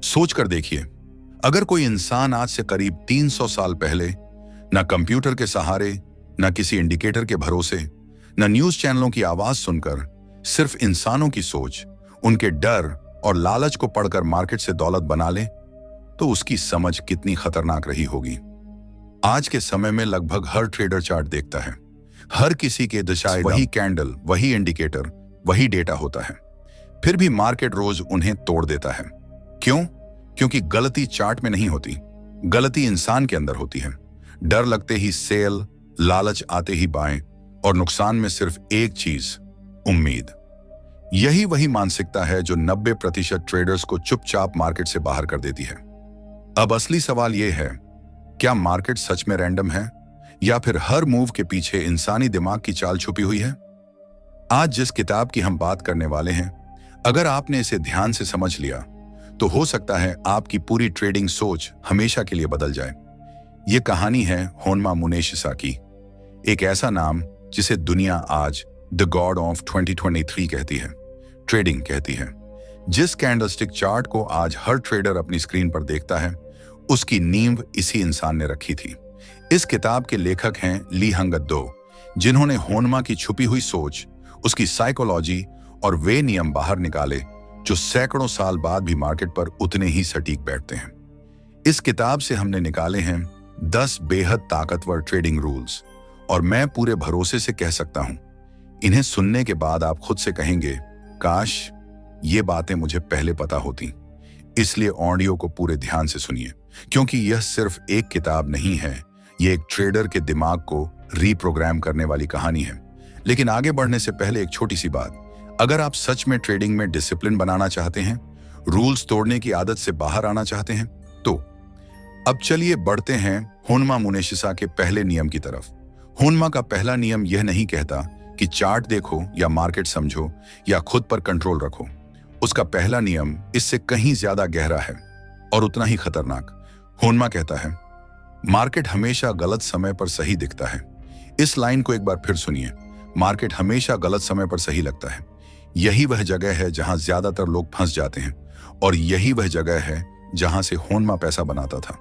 सोच कर देखिए, अगर कोई इंसान आज से करीब 300 साल पहले न कंप्यूटर के सहारे, न किसी इंडिकेटर के भरोसे, न न्यूज चैनलों की आवाज सुनकर सिर्फ इंसानों की सोच, उनके डर और लालच को पढ़कर मार्केट से दौलत बना ले, तो उसकी समझ कितनी खतरनाक रही होगी। आज के समय में लगभग हर ट्रेडर चार्ट देखता है, हर किसी के दिशाएं वही कैंडल, वही इंडिकेटर, वही डेटा होता है। फिर भी मार्केट रोज उन्हें तोड़ देता है। क्यों? क्योंकि गलती चार्ट में नहीं होती, गलती इंसान के अंदर होती है। डर लगते ही सेल, लालच आते ही बाएं, और नुकसान में सिर्फ एक चीज, उम्मीद। यही वही मानसिकता है जो 90% ट्रेडर्स को चुपचाप मार्केट से बाहर कर देती है। अब असली सवाल यह है, क्या मार्केट सच में रैंडम है या फिर हर मूव के पीछे इंसानी दिमाग की चाल छुपी हुई है? आज जिस किताब की हम बात करने वाले हैं, अगर आपने इसे ध्यान से समझ लिया तो हो सकता है आपकी पूरी ट्रेडिंग सोच हमेशा के लिए बदल जाए। यह कहानी है होन्मा मुनेशिसा की, एक ऐसा नाम जिसे दुनिया आज द गॉड ऑफ 2023 कहती है, ट्रेडिंग कहती है। जिस कैंडलस्टिक चार्ट को आज हर ट्रेडर अपनी स्क्रीन पर देखता है, उसकी नींव इसी इंसान ने रखी थी। इस किताब के लेखक हैं ली हंगत दो, जिन्होंने होन्मा की छुपी हुई सोच, उसकी साइकोलॉजी और वे नियम बाहर निकाले जो सैकड़ों साल बाद भी मार्केट पर उतने ही सटीक बैठते हैं। इस किताब से हमने निकाले हैं 10 बेहद ताकतवर ट्रेडिंग रूल्स, और मैं पूरे भरोसे से कह सकता हूं, इन्हें सुनने के बाद आप खुद से कहेंगे, काश ये बातें मुझे पहले पता होती। इसलिए ऑडियो को पूरे ध्यान से सुनिए, क्योंकि यह सिर्फ एक किताब नहीं है, यह एक ट्रेडर के दिमाग को रीप्रोग्राम करने वाली कहानी है। लेकिन आगे बढ़ने से पहले एक छोटी सी बात, अगर आप सच में ट्रेडिंग में डिसिप्लिन बनाना चाहते हैं, रूल्स तोड़ने की आदत से बाहर आना चाहते हैं, तो अब चलिए बढ़ते हैं होन्मा मुनेशिसा के पहले नियम की तरफ। होन्मा का पहला नियम यह नहीं कहता कि चार्ट देखो या मार्केट समझो या खुद पर कंट्रोल रखो। उसका पहला नियम इससे कहीं ज्यादा गहरा है और उतना ही खतरनाक। होन्मा कहता है, मार्केट हमेशा गलत समय पर सही दिखता है। इस लाइन को एक बार फिर सुनिए, मार्केट हमेशा गलत समय पर सही लगता है। यही वह जगह है जहां ज्यादातर लोग फंस जाते हैं, और यही वह जगह है जहां से होन्मा पैसा बनाता था।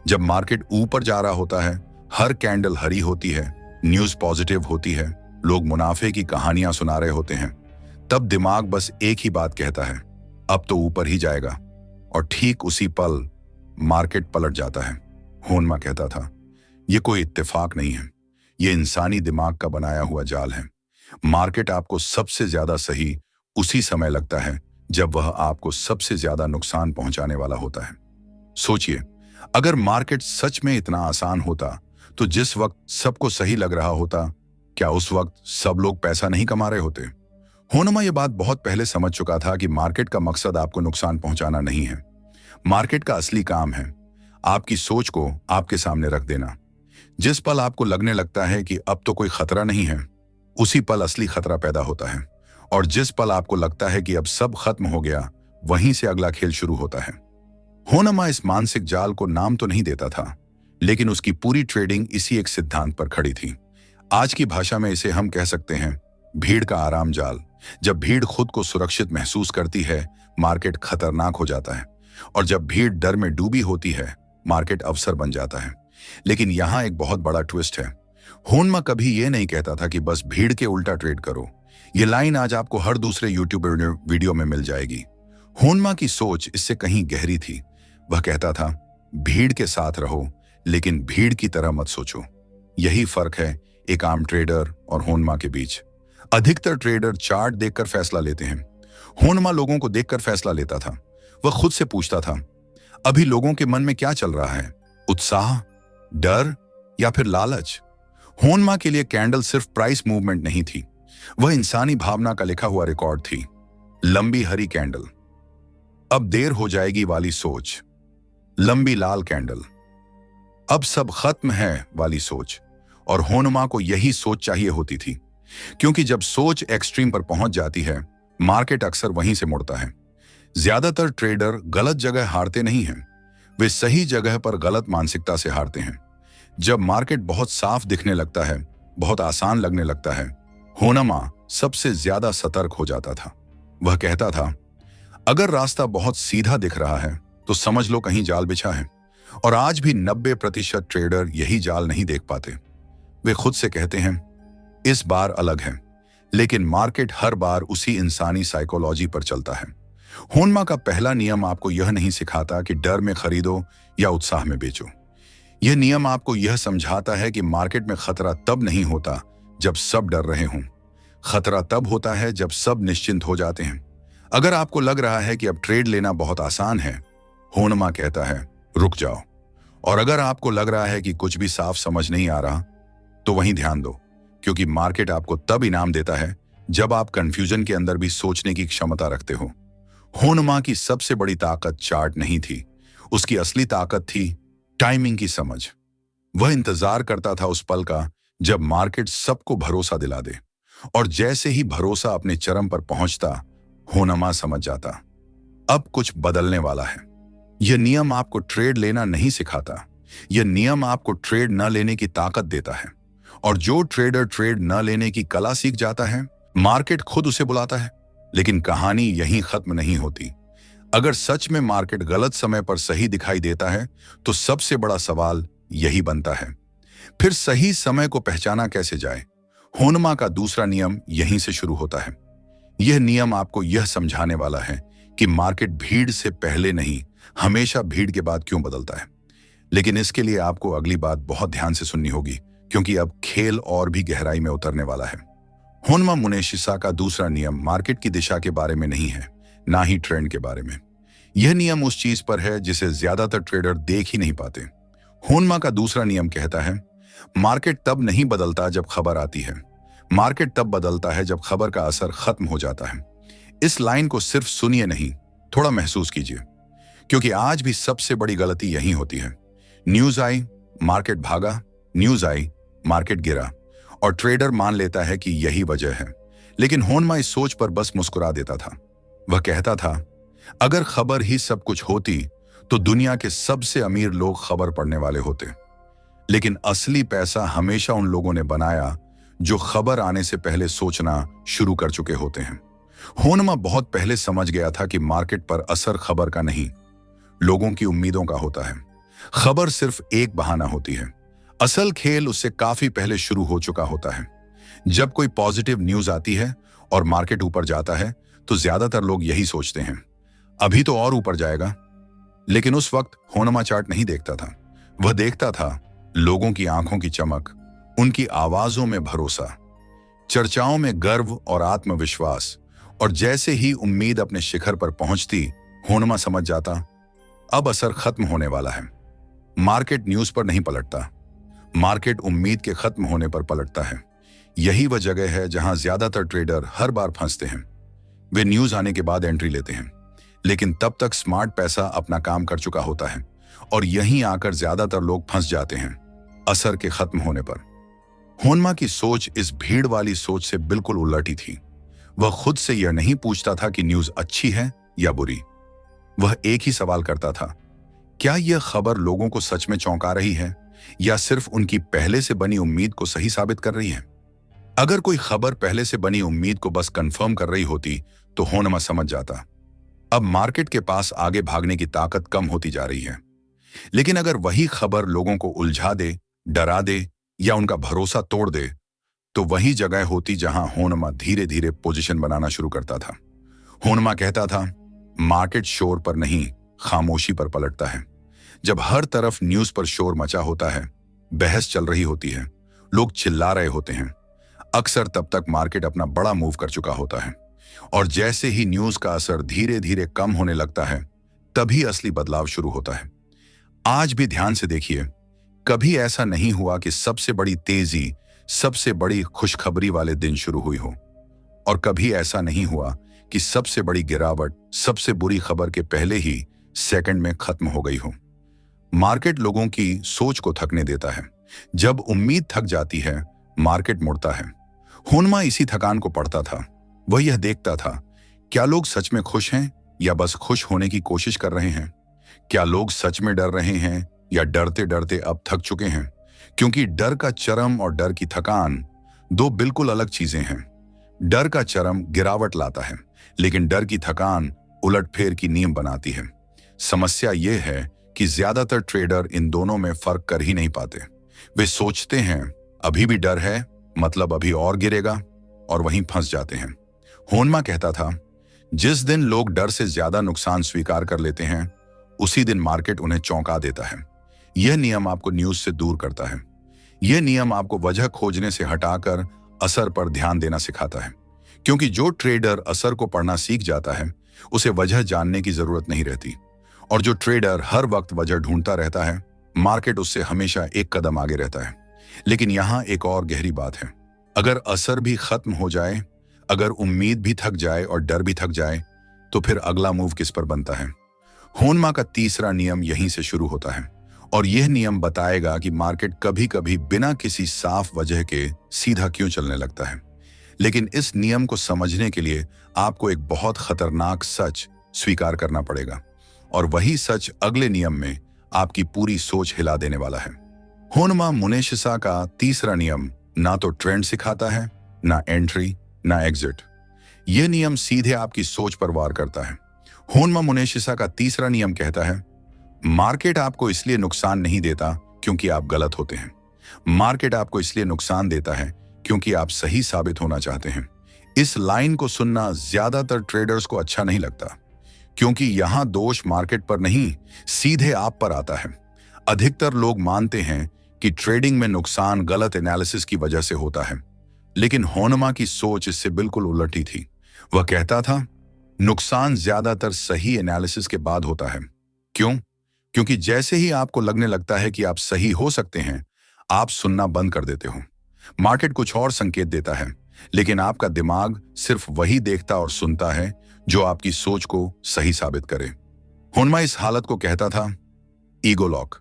जब मार्केट ऊपर जा रहा होता है, हर कैंडल हरी होती है, न्यूज पॉजिटिव होती है, लोग मुनाफे की कहानियां सुना रहे होते हैं, तब दिमाग बस एक ही बात कहता है, अब तो ऊपर ही जाएगा। और ठीक उसी पल मार्केट पलट जाता है। होन्मा कहता था, यह कोई इत्तेफाक नहीं है, यह इंसानी दिमाग का बनाया हुआ जाल है। मार्केट आपको सबसे ज्यादा सही उसी समय लगता है जब वह आपको सबसे ज्यादा नुकसान पहुंचाने वाला होता है। सोचिए, अगर मार्केट सच में इतना आसान होता तो जिस वक्त सबको सही लग रहा होता, क्या उस वक्त सब लोग पैसा नहीं कमा रहे होते? होन्मा यह बात बहुत पहले समझ चुका था कि मार्केट का मकसद आपको नुकसान पहुंचाना नहीं है। मार्केट का असली काम है आपकी सोच को आपके सामने रख देना। जिस पल आपको लगने लगता है कि अब तो कोई खतरा नहीं है, उसी पल असली खतरा पैदा होता है। और जिस पल आपको लगता है कि अब सब खत्म हो गया, वहीं से अगला खेल शुरू होता है। होन्मा इस मानसिक जाल को नाम तो नहीं देता था, लेकिन उसकी पूरी ट्रेडिंग इसी एक सिद्धांत पर खड़ी थी। आज की भाषा में इसे हम कह सकते हैं भीड़ का आराम जाल। जब भीड़ खुद को सुरक्षित महसूस करती है, मार्केट खतरनाक हो जाता है, और जब भीड़ डर में डूबी होती है, मार्केट अवसर बन जाता है। लेकिन यहां एक बहुत बड़ा ट्विस्ट है। होन्मा कभी यह नहीं कहता था कि बस भीड़ के उल्टा ट्रेड करो। यह लाइन आज आपको हर दूसरे यूट्यूब वीडियो में मिल जाएगी। होन्मा की सोच इससे कहीं गहरी थी। वह कहता था, भीड़ के साथ रहो, लेकिन भीड़ की तरह मत सोचो। यही फर्क है एक आम ट्रेडर और होन्मा के बीच। अधिकतर ट्रेडर चार्ट देखकर फैसला लेते हैं, होन्मा लोगों को देखकर फैसला लेता था। वह खुद से पूछता था, अभी लोगों के मन में क्या चल रहा है, उत्साह, डर या फिर लालच? होन्मा के लिए कैंडल सिर्फ प्राइस मूवमेंट नहीं थी, वह इंसानी भावना का लिखा हुआ रिकॉर्ड थी। लंबी हरी कैंडल, अब देर हो जाएगी वाली सोच। लंबी लाल कैंडल, अब सब खत्म है वाली सोच। और होन्मा को यही सोच चाहिए होती थी, क्योंकि जब सोच एक्सट्रीम पर पहुंच जाती है, मार्केट अक्सर वहीं से मुड़ता है। ज्यादातर ट्रेडर गलत जगह हारते नहीं हैं, वे सही जगह पर गलत मानसिकता से हारते हैं। जब मार्केट बहुत साफ दिखने लगता है, बहुत आसान लगने लगता है, होन्मा सबसे ज्यादा सतर्क हो जाता था। वह कहता था, अगर रास्ता बहुत सीधा दिख रहा है तो समझ लो कहीं जाल बिछा है। और आज भी 90% ट्रेडर यही जाल नहीं देख पाते। वे खुद से कहते हैं इस बार अलग है, लेकिन मार्केट हर बार उसी इंसानी साइकोलॉजी पर चलता है। होनमा का पहला नियम आपको यह नहीं सिखाता कि डर में खरीदो या उत्साह में बेचो। यह नियम आपको यह समझाता है कि मार्केट में खतरा तब नहीं होता जब सब डर रहे हों। खतरा तब होता है जब सब निश्चिंत हो जाते हैं। अगर आपको लग रहा है कि अब ट्रेड लेना बहुत आसान है, होनमा कहता है रुक जाओ। और अगर आपको लग रहा है कि कुछ भी साफ समझ नहीं आ रहा, तो वहीं ध्यान दो, क्योंकि मार्केट आपको तब इनाम देता है जब आप कंफ्यूजन के अंदर भी सोचने की क्षमता रखते हो। होनमा की सबसे बड़ी ताकत चार्ट नहीं थी, उसकी असली ताकत थी टाइमिंग की समझ। वह इंतजार करता था उस पल का जब मार्केट सबको भरोसा दिला दे, और जैसे ही भरोसा अपने चरम पर पहुंचता, होनमा समझ जाता अब कुछ बदलने वाला है। यह नियम आपको ट्रेड लेना नहीं सिखाता, यह नियम आपको ट्रेड न लेने की ताकत देता है। और जो ट्रेडर ट्रेड न लेने की कला सीख जाता है, मार्केट खुद उसे बुलाता है। लेकिन कहानी यहीं खत्म नहीं होती। अगर सच में मार्केट गलत समय पर सही दिखाई देता है, तो सबसे बड़ा सवाल यही बनता है, फिर सही समय को पहचाना कैसे जाए। होनमा का दूसरा नियम यहीं से शुरू होता है। यह नियम आपको यह समझाने वाला है कि मार्केट भीड़ से पहले नहीं, हमेशा भीड़ के बाद क्यों बदलता है। लेकिन इसके लिए आपको अगली बात बहुत ध्यान से सुननी होगी, क्योंकि अब खेल और भी गहराई में उतरने वाला है। होनमा मुनेशिसा का दूसरा नियम मार्केट की दिशा के बारे में नहीं है, ना ही ट्रेंड के बारे में। यह नियम उस चीज पर है जिसे ज्यादातर ट्रेडर देख ही नहीं पाते। होनमा का दूसरा नियम कहता है मार्केट तब नहीं बदलता जब खबर आती है, मार्केट तब बदलता है जब खबर का असर खत्म हो जाता है। इस लाइन को सिर्फ सुनिए नहीं, थोड़ा महसूस कीजिए, क्योंकि आज भी सबसे बड़ी गलती यही होती है। न्यूज आई, मार्केट भागा, न्यूज आई, मार्केट गिरा, और ट्रेडर मान लेता है कि यही वजह है। लेकिन होनमा इस सोच पर बस मुस्कुरा देता था। वह कहता था अगर खबर ही सब कुछ होती तो दुनिया के सबसे अमीर लोग खबर पढ़ने वाले होते। लेकिन असली पैसा हमेशा उन लोगों ने बनाया जो खबर आने से पहले सोचना शुरू कर चुके होते हैं। होनमा बहुत पहले समझ गया था कि मार्केट पर असर खबर का नहीं, लोगों की उम्मीदों का होता है। खबर सिर्फ एक बहाना होती है, असल खेल उससे काफी पहले शुरू हो चुका होता है। जब कोई पॉजिटिव न्यूज आती है और मार्केट ऊपर जाता है, तो ज्यादातर लोग यही सोचते हैं अभी तो और ऊपर जाएगा। लेकिन उस वक्त होनमा चार्ट नहीं देखता था, वह देखता था लोगों की आंखों की चमक, उनकी आवाजों में भरोसा, चर्चाओं में गर्व और आत्मविश्वास। और जैसे ही उम्मीद अपने शिखर पर पहुंचती, होनमा समझ जाता अब असर खत्म होने वाला है। मार्केट न्यूज पर नहीं पलटता, मार्केट उम्मीद के खत्म होने पर पलटता है। यही वह जगह है जहां ज्यादातर ट्रेडर हर बार फंसते हैं। वे न्यूज आने के बाद एंट्री लेते हैं, लेकिन तब तक स्मार्ट पैसा अपना काम कर चुका होता है, और यहीं आकर ज्यादातर लोग फंस जाते हैं असर के खत्म होने पर। होनमा की सोच इस भीड़ वाली सोच से बिल्कुल उलट ही थी। वह खुद से यह नहीं पूछता था कि न्यूज अच्छी है या बुरी। वह एक ही सवाल करता था, क्या यह खबर लोगों को सच में चौंका रही है या सिर्फ उनकी पहले से बनी उम्मीद को सही साबित कर रही है। अगर कोई खबर पहले से बनी उम्मीद को बस कंफर्म कर रही होती, तो होनमा समझ जाता अब मार्केट के पास आगे भागने की ताकत कम होती जा रही है। लेकिन अगर वही खबर लोगों को उलझा दे, डरा दे या उनका भरोसा तोड़ दे, तो वही जगह होती जहां होनमा धीरे धीरे पोजीशन बनाना शुरू करता था। होनमा कहता था मार्केट शोर पर नहीं, खामोशी पर पलटता है। जब हर तरफ न्यूज पर शोर मचा होता है, बहस चल रही होती है, लोग चिल्ला रहे होते हैं, अक्सर तब तक मार्केट अपना बड़ा मूव कर चुका होता है। और जैसे ही न्यूज का असर धीरे धीरे कम होने लगता है, तभी असली बदलाव शुरू होता है। आज भी ध्यान से देखिए, कभी ऐसा नहीं हुआ कि सबसे बड़ी तेजी, सबसे बड़ी खुशखबरी वाले दिन शुरू हुई हो, और कभी ऐसा नहीं हुआ कि सबसे बड़ी गिरावट सबसे बुरी खबर के पहले ही सेकंड में खत्म हो गई हो। मार्केट लोगों की सोच को थकने देता है। जब उम्मीद थक जाती है, मार्केट मुड़ता है। होनमा इसी थकान को पढ़ता था। वह यह देखता था, क्या लोग सच में खुश हैं या बस खुश होने की कोशिश कर रहे हैं। क्या लोग सच में डर रहे हैं या डरते डरते अब थक चुके हैं। क्योंकि डर का चरम और डर की थकान दो बिल्कुल अलग चीजें हैं। डर का चरम गिरावट लाता है, लेकिन डर की थकान उलटफेर की नींव बनाती है। समस्या यह है कि ज्यादातर ट्रेडर इन दोनों में फर्क कर ही नहीं पाते। वे सोचते हैं अभी भी डर है, मतलब अभी और गिरेगा, और वहीं फंस जाते हैं। होनमा कहता था, जिस दिन लोग डर से ज्यादा नुकसान स्वीकार कर लेते हैं, उसी दिन मार्केट उन्हें चौंका देता है। यह नियम आपको न्यूज से दूर करता है। यह नियम आपको वजह खोजने से हटाकर असर पर ध्यान देना सिखाता है, क्योंकि जो ट्रेडर असर को पढ़ना सीख जाता है, उसे वजह जानने की जरूरत नहीं रहती। और जो ट्रेडर हर वक्त वजह ढूंढता रहता है, मार्केट उससे हमेशा एक कदम आगे रहता है। लेकिन यहाँ एक और गहरी बात है। अगर असर भी खत्म हो जाए, अगर उम्मीद भी थक जाए और डर भी थक जाए, तो फिर अगला मूव किस पर बनता है? होनमा का तीसरा नियम यहीं से शुरू होता है, और यह नियम बताएगा कि मार्केट कभी कभी बिना किसी साफ वजह के सीधा क्यों चलने लगता है। लेकिन इस नियम को समझने के लिए आपको एक बहुत खतरनाक सच स्वीकार करना पड़ेगा, और वही सच अगले नियम में आपकी पूरी सोच हिला देने वाला है। होनमा मुनेशिसा का तीसरा नियम ना तो ट्रेंड सिखाता है, ना एंट्री, ना एग्जिट। यह नियम सीधे आपकी सोच पर वार करता है। होनमा मुनेशिसा का तीसरा नियम कहता है, मार्केट आपको इसलिए नुकसान नहीं देता क्योंकि आप गलत होते हैं। मार्केट आपको इसलिए नुकसान देता है क्योंकि आप सही साबित होना चाहते हैं। इस लाइन को सुनना ज्यादातर ट्रेडर्स को अच्छा नहीं लगता, क्योंकि यहां दोष मार्केट पर नहीं, सीधे आप पर आता है। अधिकतर लोग मानते हैं कि ट्रेडिंग में नुकसान गलत एनालिसिस की वजह से होता है, लेकिन होनमा की सोच इससे बिल्कुल उलटी थी। वह कहता था, नुकसान ज्यादातर सही एनालिसिस के बाद होता है। क्यों? क्योंकि जैसे ही आपको लगने लगता है कि आप सही हो सकते हैं, आप सुनना बंद कर देते हो। मार्केट कुछ और संकेत देता है, लेकिन आपका दिमाग सिर्फ वही देखता और सुनता है जो आपकी सोच को सही साबित करे। होनमा इस हालत को कहता था ईगो लॉक,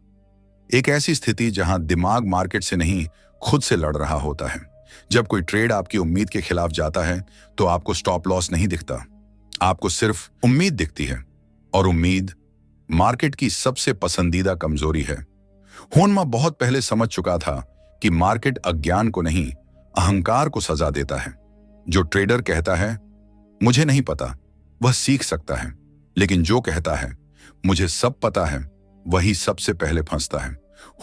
एक ऐसी स्थिति जहां दिमाग मार्केट से नहीं, खुद से लड़ रहा होता है। जब कोई ट्रेड आपकी उम्मीद के खिलाफ जाता है, तो आपको स्टॉप लॉस नहीं दिखता, आपको सिर्फ उम्मीद दिखती है, और उम्मीद मार्केट की सबसे पसंदीदा कमजोरी है। होनमा बहुत पहले समझ चुका था कि मार्केट अज्ञान को नहीं, अहंकार को सजा देता है। जो ट्रेडर कहता है मुझे नहीं पता, वह सीख सकता है, लेकिन जो कहता है मुझे सब पता है, वही सबसे पहले फंसता है।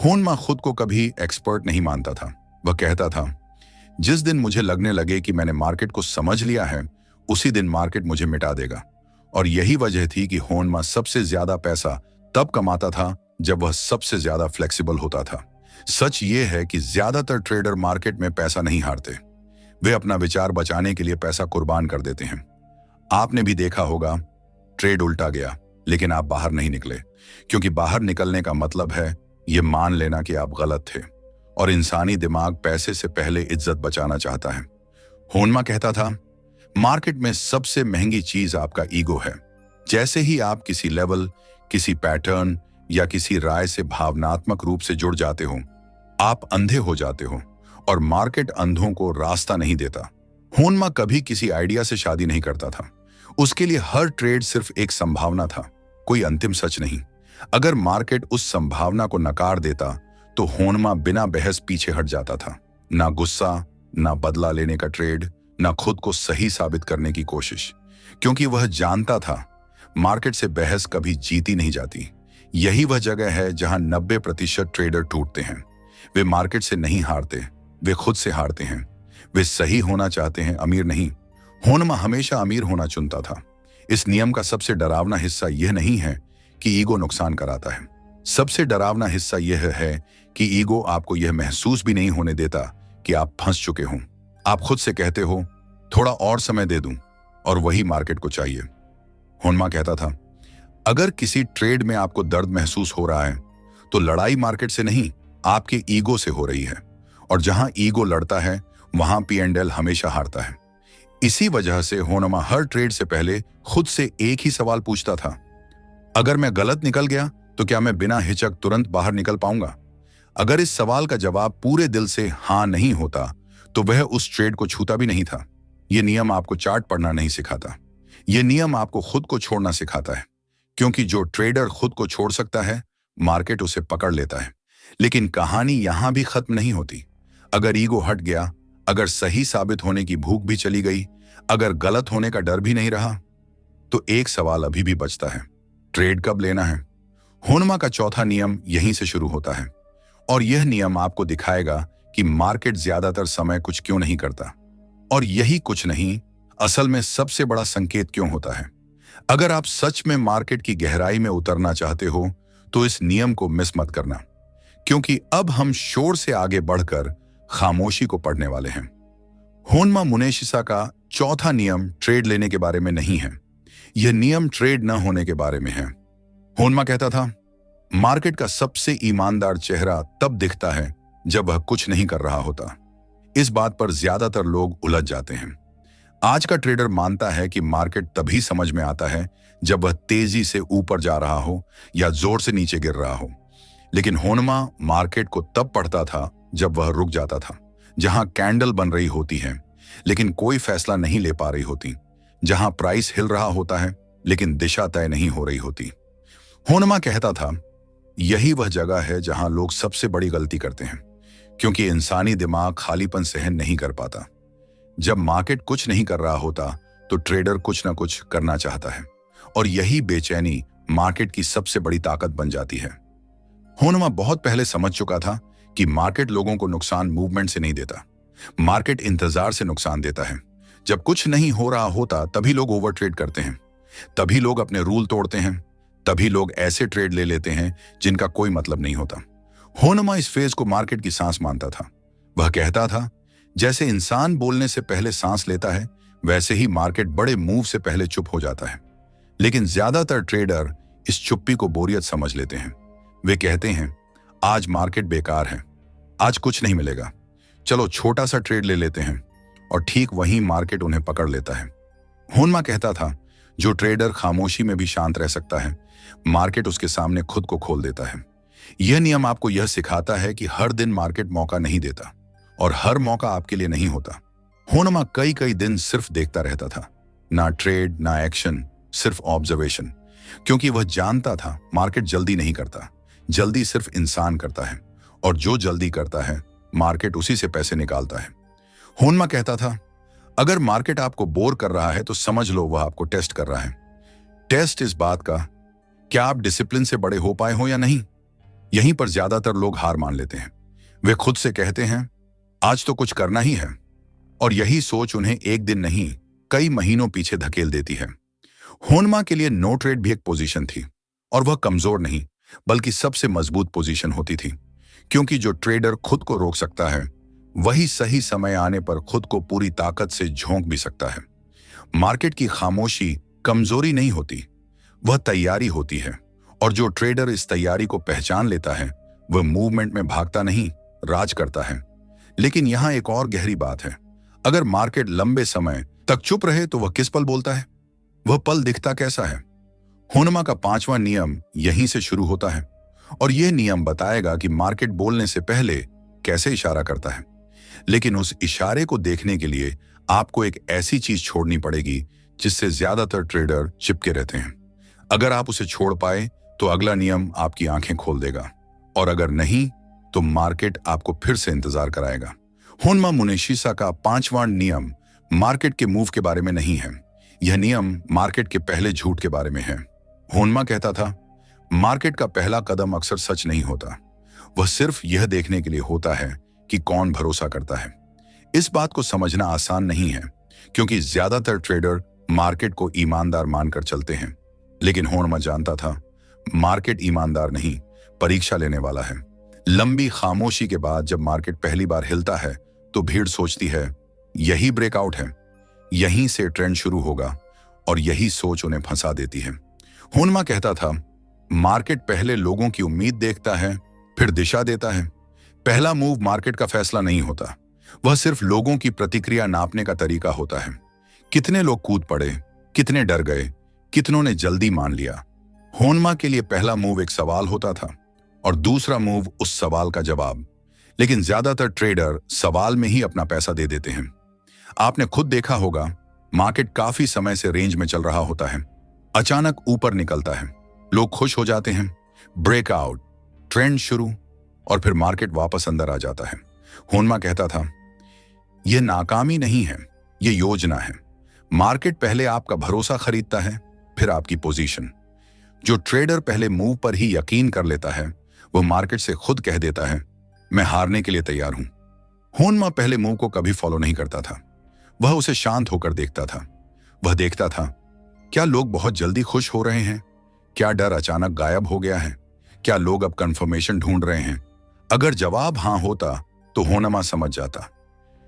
होनमा खुद को कभी एक्सपर्ट नहीं मानता था। वह कहता था, जिस दिन मुझे लगने लगे कि मैंने मार्केट को समझ लिया है, उसी दिन मार्केट मुझे मिटा देगा। और यही वजह थी कि होनमा सबसे ज्यादा पैसा तब कमाता था जब वह सबसे ज्यादा फ्लेक्सिबल होता था। सच ये है कि ज्यादातर ट्रेडर मार्केट में पैसा नहीं हारते, वे अपना विचार बचाने के लिए पैसा कुर्बान कर देते हैं। आपने भी देखा होगा, ट्रेड उल्टा गया, लेकिन आप बाहर नहीं निकले, क्योंकि बाहर निकलने का मतलब है यह मान लेना कि आप गलत थे, और इंसानी दिमाग पैसे से पहले इज्जत बचाना चाहता है। होनमा कहता था, मार्केट में सबसे महंगी चीज आपका ईगो है। जैसे ही आप किसी लेवल, किसी पैटर्न या किसी राय से भावनात्मक रूप से जुड़ जाते हो, आप अंधे हो जाते हो, और मार्केट अंधों को रास्ता नहीं देता। होनमा कभी किसी आइडिया से शादी नहीं करता था। उसके लिए हर ट्रेड सिर्फ एक संभावना था, कोई अंतिम सच नहीं। अगर मार्केट उस संभावना को नकार देता, तो होनमा बिना बहस पीछे हट जाता था। ना गुस्सा, ना बदला लेने का ट्रेड, ना खुद को सही साबित करने की कोशिश, क्योंकि वह जानता था मार्केट से बहस कभी जीती नहीं जाती। यही वह जगह है जहां 90% ट्रेडर टूटते हैं। वे मार्केट से नहीं हारते, वे खुद से हारते हैं। वे सही होना चाहते हैं, अमीर नहीं। होनमा हमेशा अमीर होना चुनता था। इस नियम का सबसे डरावना हिस्सा यह नहीं है कि ईगो नुकसान कराता है। सबसे डरावना हिस्सा यह है कि ईगो आपको यह महसूस भी नहीं होने देता कि आप फंस चुके हों। आप खुद से कहते हो, थोड़ा और समय दे दूं, और वही मार्केट को चाहिए। होनमा कहता था, अगर किसी ट्रेड में आपको दर्द महसूस हो रहा है, तो लड़ाई मार्केट से नहीं, आपके ईगो से हो रही है, और जहां ईगो लड़ता है, वहां P&L हमेशा हारता है। इसी वजह से होनमा हर ट्रेड से पहले खुद से एक ही सवाल पूछता था, अगर मैं गलत निकल गया तो क्या मैं बिना हिचक तुरंत बाहर निकल पाऊंगा? अगर इस सवाल का जवाब पूरे दिल से हाँ नहीं होता, तो वह उस ट्रेड को छूता भी नहीं था। यह नियम आपको चार्ट पढ़ना नहीं सिखाता, यह नियम आपको खुद को छोड़ना सिखाता है, क्योंकि जो ट्रेडर खुद को छोड़ सकता है, मार्केट उसे पकड़ लेता है। लेकिन कहानी यहां भी खत्म नहीं होती। अगर ईगो हट गया, अगर सही साबित होने की भूख भी चली गई, अगर गलत होने का डर भी नहीं रहा, तो एक सवाल अभी भी बचता है, ट्रेड कब लेना है। होनमा का चौथा नियम यहीं से शुरू होता है और यह नियम आपको दिखाएगा कि मार्केट ज्यादातर समय कुछ क्यों नहीं करता और यही कुछ नहीं असल में सबसे बड़ा संकेत क्यों होता है। अगर आप सच में मार्केट की गहराई में उतरना चाहते हो तो इस नियम को मिस मत करना, क्योंकि अब हम शोर से आगे बढ़कर खामोशी को पढ़ने वाले हैं। होनमा मुनेशिसा का चौथा नियम ट्रेड लेने के बारे में नहीं है, यह नियम ट्रेड न होने के बारे में है। होनमा कहता था, मार्केट का सबसे ईमानदार चेहरा तब दिखता है जब वह कुछ नहीं कर रहा होता। इस बात पर ज्यादातर लोग उलझ जाते हैं। आज का ट्रेडर मानता है कि मार्केट तभी समझ में आता है जब वह तेजी से ऊपर जा रहा हो या जोर से नीचे गिर रहा हो, लेकिन होनमा मार्केट को तब पढ़ता था जब वह रुक जाता था, जहां कैंडल बन रही होती है लेकिन कोई फैसला नहीं ले पा रही होती, जहां प्राइस हिल रहा होता है लेकिन दिशा तय नहीं हो रही होती। होनमा कहता था, यही वह जगह है जहां लोग सबसे बड़ी गलती करते हैं, क्योंकि इंसानी दिमाग खालीपन सहन नहीं कर पाता। जब मार्केट कुछ नहीं कर रहा होता तो ट्रेडर कुछ ना कुछ करना चाहता है और यही बेचैनी मार्केट की सबसे बड़ी ताकत बन जाती है। होनमा बहुत पहले समझ चुका था कि मार्केट लोगों को नुकसान मूवमेंट से नहीं देता, मार्केट इंतजार से नुकसान देता है। जब कुछ नहीं हो रहा होता तभी लोग ओवर ट्रेड करते हैं, तभी लोग अपने रूल तोड़ते हैं, तभी लोग ऐसे ट्रेड ले लेते हैं जिनका कोई मतलब नहीं होता। होनमा इस फेज को मार्केट की सांस मानता था। वह कहता था, जैसे इंसान बोलने से पहले सांस लेता है वैसे ही मार्केट बड़े मूव से पहले चुप हो जाता है। लेकिन ज्यादातर ट्रेडर इस चुप्पी को बोरियत समझ लेते हैं। वे कहते हैं, आज मार्केट बेकार है, आज कुछ नहीं मिलेगा, चलो छोटा सा ट्रेड ले लेते हैं, और ठीक वहीं मार्केट उन्हें पकड़ लेता है। होनमा कहता था, जो ट्रेडर खामोशी में भी शांत रह सकता है, मार्केट उसके सामने खुद को खोल देता है। यह नियम आपको यह सिखाता है कि हर दिन मार्केट मौका नहीं देता और हर मौका आपके लिए नहीं होता। होनमा कई दिन सिर्फ देखता रहता था, ना ट्रेड ना एक्शन, सिर्फ ऑब्जर्वेशन, क्योंकि वह जानता था मार्केट जल्दी नहीं करता, जल्दी सिर्फ इंसान करता है, और जो जल्दी करता है मार्केट उसी से पैसे निकालता है। होनमा कहता था, अगर मार्केट आपको बोर कर रहा है तो समझ लो वह आपको टेस्ट कर रहा है। टेस्ट इस बात का, क्या आप डिसिप्लिन से बड़े हो पाए हो या नहीं। यहीं पर ज्यादातर लोग हार मान लेते हैं। वे खुद से कहते हैं, आज तो कुछ करना ही है, और यही सोच उन्हें एक दिन नहीं कई महीनों पीछे धकेल देती है। होनमा के लिए नो ट्रेड भी एक पोजीशन थी, और वह कमजोर नहीं बल्कि सबसे मजबूत पोजीशन होती थी, क्योंकि जो ट्रेडर खुद को रोक सकता है वही सही समय आने पर खुद को पूरी ताकत से झोंक भी सकता है। मार्केट की खामोशी कमजोरी नहीं होती, वह तैयारी होती है, और जो ट्रेडर इस तैयारी को पहचान लेता है वह मूवमेंट में भागता नहीं, राज करता है। लेकिन यहां एक और गहरी बात है, अगर मार्केट लंबे समय तक चुप रहे तो वह किस पल बोलता है, वह पल दिखता कैसा है। होनमा का पांचवा नियम यहीं से शुरू होता है, और यह नियम बताएगा कि मार्केट बोलने से पहले कैसे इशारा करता है। लेकिन उस इशारे को देखने के लिए आपको एक ऐसी चीज छोड़नी पड़ेगी जिससे ज्यादातर ट्रेडर चिपके रहते हैं। अगर आप उसे छोड़ पाए तो अगला नियम आपकी आंखें खोल देगा, और अगर नहीं तो मार्केट आपको फिर से इंतजार कराएगा। होनमा मुनेशिसा का पांचवां नियम मार्केट के मूव के बारे में नहीं है, यह नियम मार्केट के पहले झूठ के बारे में है। होनमा कहता था, मार्केट का पहला कदम अक्सर सच नहीं होता, वह सिर्फ यह देखने के लिए होता है कि कौन भरोसा करता है। इस बात को समझना आसान नहीं है, क्योंकि ज्यादातर ट्रेडर मार्केट को ईमानदार मानकर चलते हैं, लेकिन होनमा जानता था मार्केट ईमानदार नहीं, परीक्षा लेने वाला है। लंबी खामोशी के बाद जब मार्केट पहली बार हिलता है तो भीड़ सोचती है यही ब्रेकआउट है, यहीं से ट्रेंड शुरू होगा, और यही सोच उन्हें फंसा देती है। होनमा कहता था, मार्केट पहले लोगों की उम्मीद देखता है, फिर दिशा देता है। पहला मूव मार्केट का फैसला नहीं होता, वह सिर्फ लोगों की प्रतिक्रिया नापने का तरीका होता है। कितने लोग कूद पड़े, कितने डर गए, कितनों ने जल्दी मान लिया। होनमा के लिए पहला मूव एक सवाल होता था और दूसरा मूव उस सवाल का जवाब। लेकिन ज्यादातर ट्रेडर सवाल में ही अपना पैसा दे देते हैं। आपने खुद देखा होगा, मार्केट काफी समय से रेंज में चल रहा होता है, अचानक ऊपर निकलता है, लोग खुश हो जाते हैं, ब्रेकआउट, ट्रेंड शुरू, और फिर मार्केट वापस अंदर आ जाता है। होनमा कहता था, यह नाकामी नहीं है, यह योजना है। मार्केट पहले आपका भरोसा खरीदता है, फिर आपकी पोजीशन। जो ट्रेडर पहले मूव पर ही यकीन कर लेता है, वो मार्केट से खुद कह देता है, मैं हारने के लिए तैयार हूं। होनमा पहले मूव को कभी फॉलो नहीं करता था। वह उसे शांत होकर देखता था। वह देखता था, क्या लोग बहुत जल्दी खुश हो रहे हैं? क्या डर अचानक गायब हो गया है? क्या लोग अब कंफर्मेशन ढूंढ रहे हैं? अगर जवाब हां होता तो होनमा समझ जाता,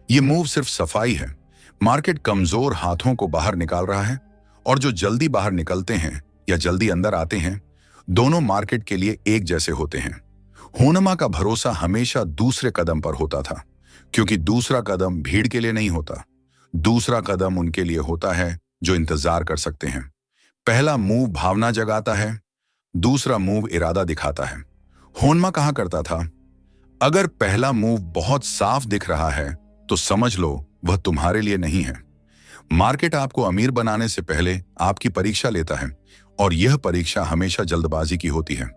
ये मूव सिर्फ सफाई है। मार्केट कमजोर हाथों को बाहर निकाल रहा है, और जो जल्दी बाहर निकलते हैं या जल्दी अंदर आते हैं, दोनों मार्केट के लिए एक जैसे होते हैं। होनमा का भरोसा हमेशा दूसरे कदम पर होता था, क्योंकि दूसरा कदम भीड़ के लिए नहीं होता। दूसरा कदम उनके लिए होता है जो इंतजार कर सकते हैं। पहला मूव भावना जगाता है, दूसरा मूव इरादा दिखाता है। होनमा कहा करता था, अगर पहला मूव बहुत साफ दिख रहा है तो समझ लो वह तुम्हारे लिए नहीं है। मार्केट आपको अमीर बनाने से पहले आपकी परीक्षा लेता है, और यह परीक्षा हमेशा जल्दबाजी की होती है।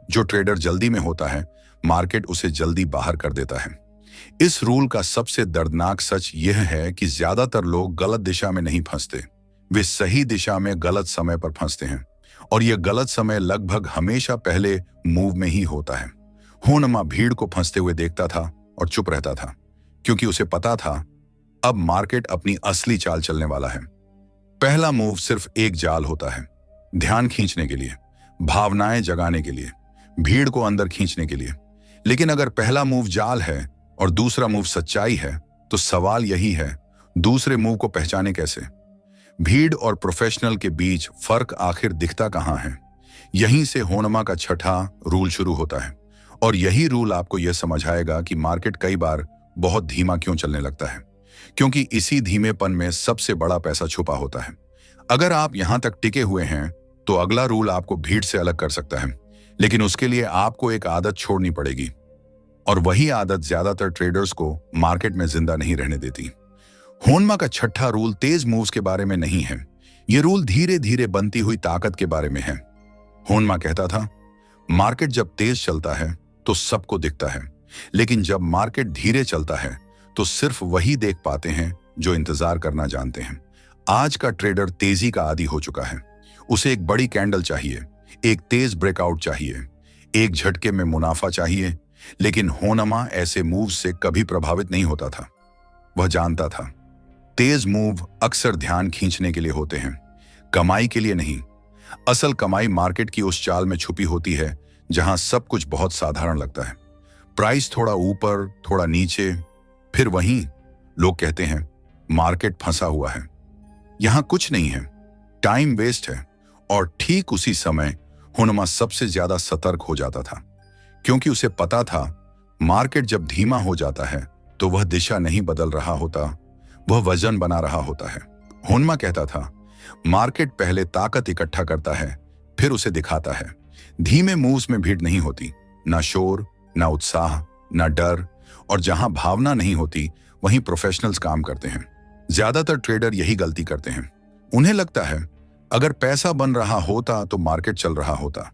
जो ट्रेडर जल्दी में होता है, मार्केट उसे जल्दी बाहर कर देता है। इस रूल का सबसे दर्दनाक सच यह है कि ज्यादातर लोग गलत दिशा में नहीं फंसते, वे सही दिशा में गलत समय पर फंसते हैं, और यह गलत समय लगभग हमेशा पहले मूव में ही होता है। होनमा भीड़ को फंसते हुए देखता था और चुप रहता था, क्योंकि उसे पता था अब मार्केट अपनी असली चाल चलने वाला है। पहला मूव सिर्फ एक जाल होता है, ध्यान खींचने के लिए, भावनाएं जगाने के लिए, भीड़ को अंदर खींचने के लिए। लेकिन अगर पहला मूव जाल है और दूसरा मूव सच्चाई है, तो सवाल यही है, दूसरे मूव को पहचाने कैसे? भीड़ और प्रोफेशनल के बीच फर्क आखिर दिखता कहां है? यहीं से होनमा का छठा रूल शुरू होता है, और यही रूल आपको यह समझाएगा कि मार्केट कई बार बहुत धीमा क्यों चलने लगता है, क्योंकि इसी धीमेपन में सबसे बड़ा पैसा छुपा होता है। अगर आप यहां तक टिके हुए हैं तो अगला रूल आपको भीड़ से अलग कर सकता है, लेकिन उसके लिए आपको एक आदत छोड़नी पड़ेगी, और वही आदत ज्यादातर ट्रेडर्स को मार्केट में जिंदा नहीं रहने देती। होनमा का छठा रूल तेज मूव्स के बारे में नहीं है, यह रूल धीरे धीरे बनती हुई ताकत के बारे में है। होनमा कहता था, मार्केट जब तेज चलता है तो सबको दिखता है, लेकिन जब मार्केट धीरे चलता है तो सिर्फ वही देख पाते हैं जो इंतजार करना जानते हैं। आज का ट्रेडर तेजी का आदी हो चुका है। उसे एक बड़ी कैंडल चाहिए, एक तेज ब्रेकआउट चाहिए, एक झटके में मुनाफा चाहिए। लेकिन होनमा ऐसे मूव से कभी प्रभावित नहीं होता था। वह जानता था, तेज मूव अक्सर ध्यान खींचने के लिए होते हैं, कमाई के लिए नहीं। असल कमाई मार्केट की उस चाल में छुपी होती है जहां सब कुछ बहुत साधारण लगता है। प्राइस थोड़ा ऊपर, थोड़ा नीचे, फिर वहीं लोग कहते हैं मार्केट फंसा हुआ है, यहां कुछ नहीं है, टाइम वेस्ट है। और ठीक उसी समय होनमा सबसे ज्यादा सतर्क हो जाता था, क्योंकि उसे पता था मार्केट जब धीमा हो जाता है तो वह दिशा नहीं बदल रहा होता, वह वजन बना रहा होता है। होनमा कहता था, मार्केट पहले ताकत इकट्ठा करता है, फिर उसे दिखाता है। धीमे मूव्स में भीड़ नहीं होती, ना शोर, ना उत्साह, ना डर, और जहां भावना नहीं होती वहीं प्रोफेशनल्स काम करते हैं। ज्यादातर ट्रेडर यही गलती करते हैं। उन्हें लगता है अगर पैसा बन रहा होता तो मार्केट चल रहा होता,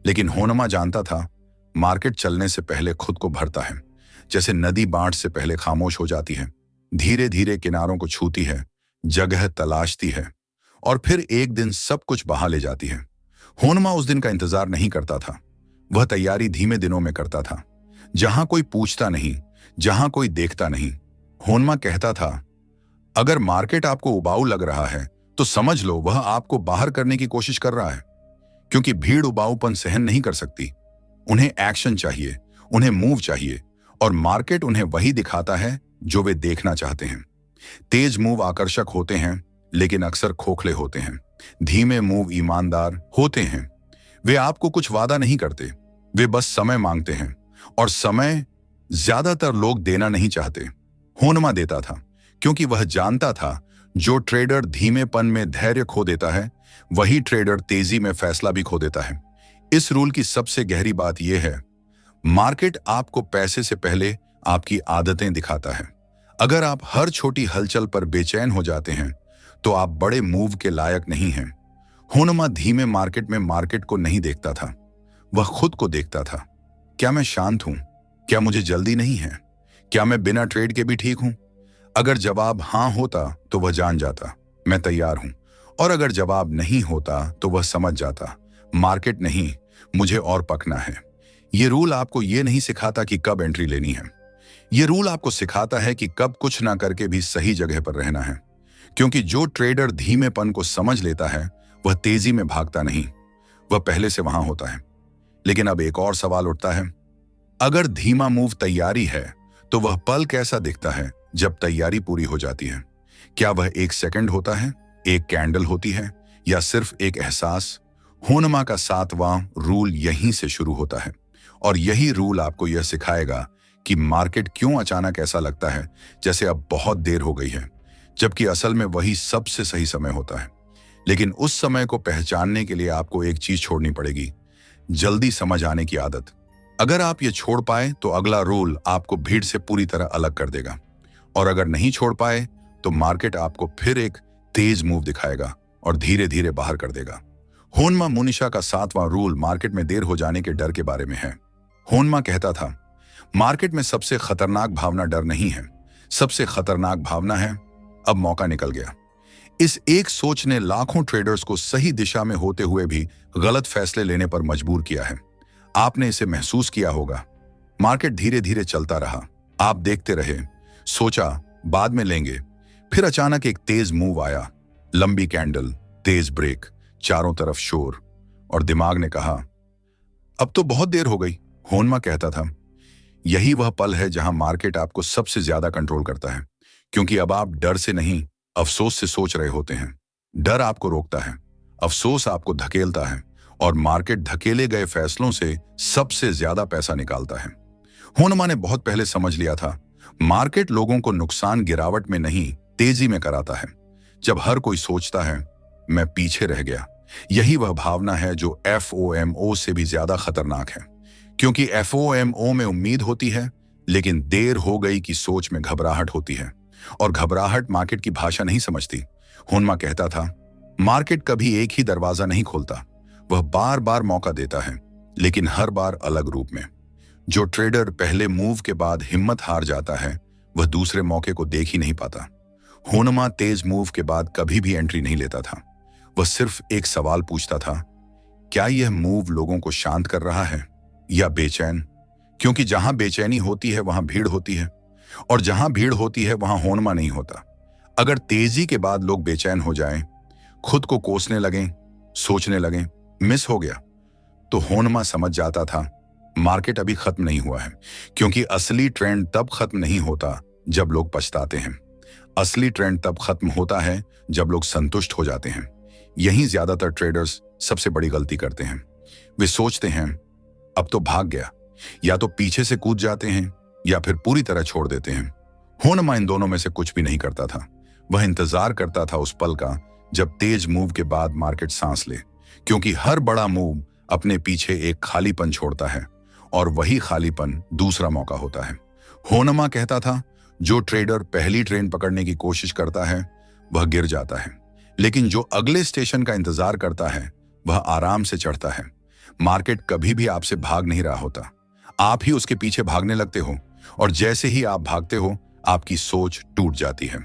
लेकिन होनमा जानता था मार्केट चलने से पहले खुद को भरता है। जैसे नदी बाढ़ से पहले खामोश हो जाती है, धीरे धीरे किनारों को छूती है, जगह तलाशती है, और फिर एक दिन सब कुछ बहा ले जाती है। होनमा उस दिन का इंतजार नहीं करता था, वह तैयारी धीमे दिनों में करता था, जहां कोई पूछता नहीं, जहां कोई देखता नहीं। होनमा कहता था, अगर मार्केट आपको उबाऊ लग रहा है तो समझ लो वह आपको बाहर करने की कोशिश कर रहा है, क्योंकि भीड़ उबाऊपन सहन नहीं कर सकती। उन्हें एक्शन चाहिए, उन्हें मूव चाहिए, और मार्केट उन्हें वही दिखाता है जो वे देखना चाहते हैं। तेज मूव आकर्षक होते हैं, लेकिन अक्सर खोखले होते हैं। धीमे मूव ईमानदार होते हैं, वे आपको कुछ वादा नहीं करते, वे बस समय मांगते हैं, और समय ज्यादातर लोग देना नहीं चाहते। होनमा देता था, क्योंकि वह जानता था जो ट्रेडर धीमेपन में धैर्य खो देता है, वही ट्रेडर तेजी में फैसला भी खो देता है। इस रूल की सबसे गहरी बात यह है, मार्केट आपको पैसे से पहले आपकी आदतें दिखाता है। अगर आप हर छोटी हलचल पर बेचैन हो जाते हैं तो आप बड़े मूव के लायक नहीं हैं। होनमा धीमे मार्केट में मार्केट को नहीं देखता था, वह खुद को देखता था। क्या मैं शांत हूं? क्या मुझे जल्दी नहीं है? क्या मैं बिना ट्रेड के भी ठीक हूं? अगर जवाब हां होता तो वह जान जाता, मैं तैयार हूं, और अगर जवाब नहीं होता तो वह समझ जाता, मार्केट नहीं, मुझे और पकना है। ये रूल आपको ये नहीं सिखाता कि कब एंट्री लेनी है। ये रूल आपको सिखाता है कि कब कुछ ना करके भी सही जगह पर रहना है। क्योंकि जो ट्रेडर धीमेपन को समझ लेता है वह तेजी में भागता नहीं, वह पहले से वहां होता है। लेकिन अब एक और सवाल उठता है, अगर धीमा मूव तैयारी है तो वह पल कैसा दिखता है जब तैयारी पूरी हो जाती है? क्या वह 1 सेकंड होता है, एक कैंडल होती है, या सिर्फ एक एहसास? होनमा का 7वां रूल यहीं से शुरू होता है और यही रूल आपको यह सिखाएगा कि मार्केट क्यों अचानक ऐसा लगता है जैसे अब बहुत देर हो गई है, जबकि असल में वही सबसे सही समय होता है। लेकिन उस समय को पहचानने के लिए आपको एक चीज छोड़नी पड़ेगी, जल्दी समझ आने की आदत। अगर आप ये छोड़ पाए तो अगला रूल आपको भीड़ से पूरी तरह अलग कर देगा, और अगर नहीं छोड़ पाए तो मार्केट आपको फिर एक तेज मूव दिखाएगा और धीरे धीरे बाहर कर देगा। होनमा मुनिशा का 7वां रूल मार्केट में देर हो जाने के डर के बारे में है। होनमा कहता था, मार्केट में सबसे खतरनाक भावना डर नहीं है, सबसे खतरनाक भावना है अब मौका निकल गया। इस एक सोच ने लाखों ट्रेडर्स को सही दिशा में होते हुए भी गलत फैसले लेने पर मजबूर किया है। आपने इसे महसूस किया होगा। मार्केट धीरे धीरे चलता रहा, आप देखते रहे, सोचा बाद में लेंगे, फिर अचानक एक तेज मूव आया, लंबी कैंडल, तेज ब्रेक, चारों तरफ शोर, और दिमाग ने कहा अब तो बहुत देर हो गई। होनमा कहता था, यही वह पल है जहां मार्केट आपको सबसे ज्यादा कंट्रोल करता है, क्योंकि अब आप डर से नहीं, अफसोस से सोच रहे होते हैं। डर आपको रोकता है, अफसोस आपको धकेलता है, और मार्केट धकेले गए फैसलों से सबसे ज्यादा पैसा निकालता है। होनमा ने बहुत पहले समझ लिया था, मार्केट लोगों को नुकसान गिरावट में नहीं, तेजी में कराता है। जब हर कोई सोचता है मैं पीछे रह गया, यही वह भावना है जो FOMO से भी ज्यादा खतरनाक है। क्योंकि FOMO में उम्मीद होती है, लेकिन देर हो गई की सोच में घबराहट होती है, और घबराहट मार्केट की भाषा नहीं समझती। होनमा कहता था, मार्केट कभी एक ही दरवाजा नहीं खोलता, वह बार बार मौका देता है, लेकिन हर बार अलग रूप में। जो ट्रेडर पहले मूव के बाद हिम्मत हार जाता है वह दूसरे मौके को देख ही नहीं पाता। होनमा तेज मूव के बाद कभी भी एंट्री नहीं लेता था, वह सिर्फ एक सवाल पूछता था, क्या यह मूव लोगों को शांत कर रहा है या बेचैन? क्योंकि जहां बेचैनी होती है वहां भीड़ होती है, और जहां भीड़ होती है वहां होनमा नहीं होता। अगर तेजी के बाद लोग बेचैन हो जाएं, खुद को कोसने लगें, सोचने लगें मिस हो गया, तो होनमा समझ जाता था मार्केट अभी खत्म नहीं हुआ है। क्योंकि असली ट्रेंड तब खत्म नहीं होता जब लोग पछताते हैं, असली ट्रेंड तब खत्म होता है जब लोग संतुष्ट हो जाते हैं। यही ज्यादातर ट्रेडर्स सबसे बड़ी गलती करते हैं। वे सोचते हैं अब तो भाग गया, या तो पीछे से कूद जाते हैं या फिर पूरी तरह छोड़ देते हैं। होनमा इन दोनों में से कुछ भी नहीं करता था। वह इंतजार करता था उस पल का जब तेज मूव के बाद मार्केट सांस ले, क्योंकि हर बड़ा मूव अपने पीछे एक खालीपन छोड़ता है, और वही खालीपन दूसरा मौका होता है। होनमा कहता था, जो ट्रेडर पहली ट्रेन पकड़ने की कोशिश करता है वह गिर जाता है, लेकिन जो अगले स्टेशन का इंतजार करता है वह आराम से चढ़ता है। मार्केट कभी भी आपसे भाग नहीं रहा होता, आप ही उसके पीछे भागने लगते हो, और जैसे ही आप भागते हो आपकी सोच टूट जाती है।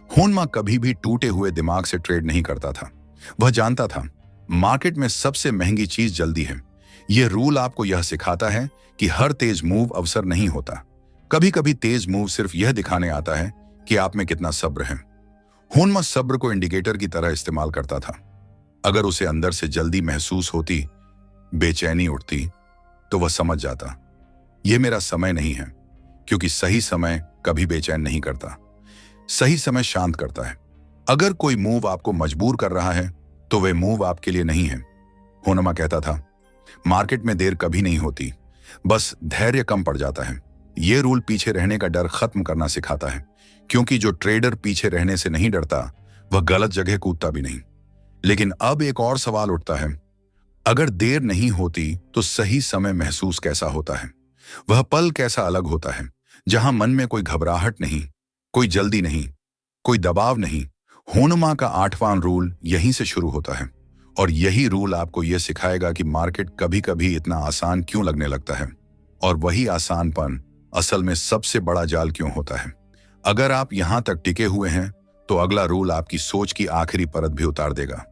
होनमा कभी भी टूटे हुए दिमाग से ट्रेड नहीं करता था। वह जानता था मार्केट में सबसे महंगी चीज जल्दी है। यह रूल आपको यह सिखाता है कि हर तेज मूव अवसर नहीं होता, कभी कभी तेज मूव सिर्फ यह दिखाने आता है कि आप में कितना सब्र है। होनमा सब्र को इंडिकेटर की तरह इस्तेमाल करता था। अगर उसे अंदर से जल्दी महसूस होती, बेचैनी उठती, तो वह समझ जाता यह मेरा समय नहीं है, क्योंकि सही समय कभी बेचैन नहीं करता, सही समय शांत करता है। अगर कोई मूव आपको मजबूर कर रहा है तो वह मूव आपके लिए नहीं है। होनमा कहता था, मार्केट में देर कभी नहीं होती, बस धैर्य कम पड़ जाता है। यह रूल पीछे रहने का डर खत्म करना सिखाता है, क्योंकि जो ट्रेडर पीछे रहने से नहीं डरता वह गलत जगह कूदता भी नहीं। लेकिन अब एक और सवाल उठता है, अगर देर नहीं होती तो सही समय महसूस कैसा होता है? वह पल कैसा अलग होता है जहां मन में कोई घबराहट नहीं, कोई जल्दी नहीं, कोई दबाव नहीं। होनमा का 8वां रूल यहीं से शुरू होता है, और यही रूल आपको यह सिखाएगा कि मार्केट कभी कभी इतना आसान क्यों लगने लगता है, और वही आसानपन असल में सबसे बड़ा जाल क्यों होता है। अगर आप यहां तक टिके हुए हैं तो अगला रूल आपकी सोच की आखिरी परत भी उतार देगा,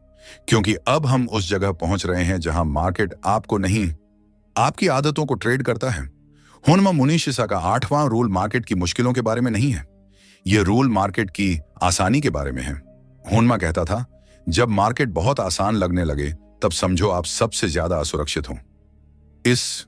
क्योंकि अब हम उस जगह पहुंच रहे हैं जहां मार्केट आपको नहीं, आपकी आदतों को ट्रेड करता है। हुनमा मुनीशिसा का 8वां रूल मार्केट की मुश्किलों के बारे में नहीं है, यह रूल मार्केट की आसानी के बारे में है। हुनमा कहता था, जब मार्केट बहुत आसान लगने लगे तब समझो आप सबसे ज्यादा असुरक्षित हो। इस